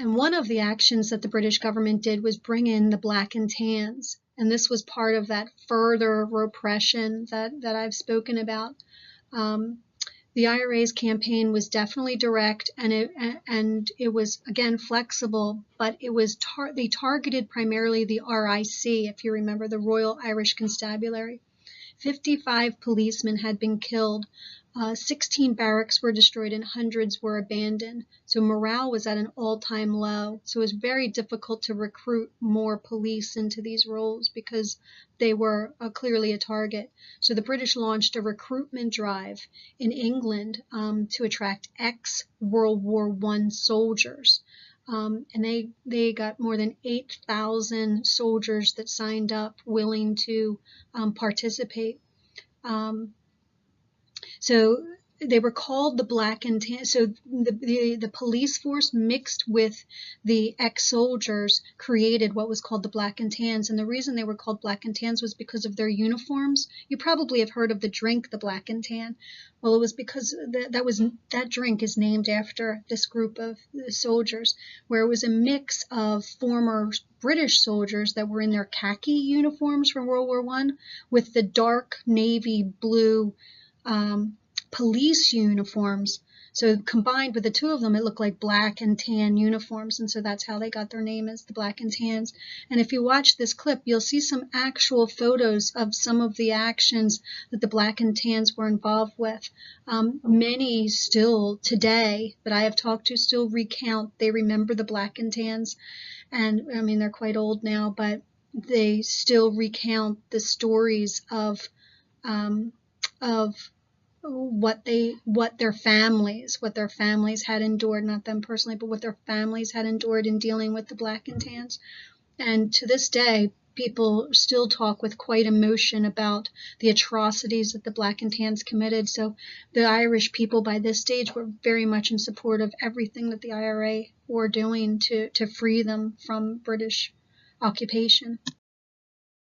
And one of the actions that the British government did was bring in the black and tans. And this was part of that further repression that I've spoken about. The IRA's campaign was definitely direct, and it was, again, flexible, but it was they targeted primarily the RIC, if you remember, the Royal Irish Constabulary. 55 policemen had been killed, 16 barracks were destroyed, and hundreds were abandoned. So morale was at an all-time low. So it was very difficult to recruit more police into these roles because they were clearly a target. So the British launched a recruitment drive in England to attract ex-World War I soldiers. And they got more than 8,000 soldiers that signed up willing to participate. So they were called the black and tan. So the police force mixed with the ex-soldiers created what was called the black and tans. And the reason they were called black and tans was because of their uniforms. You probably have heard of the drink, the black and tan. Well, it was because that drink is named after this group of soldiers, where it was a mix of former British soldiers that were in their khaki uniforms from World War I with the dark navy blue police uniforms. So combined with the two of them, it looked like black and tan uniforms. And so that's how they got their name as the Black and Tans. And if you watch this clip, you'll see some actual photos of some of the actions that the Black and Tans were involved with. Many still today that I have talked to still recount, they remember the Black and Tans. And I mean, they're quite old now, but they still recount the stories of what their families had endured, not them personally, but what their families had endured in dealing with the Black and Tans. And to this day, people still talk with quite emotion about the atrocities that the Black and Tans committed. So the Irish people by this stage were very much in support of everything that the IRA were doing to free them from British occupation.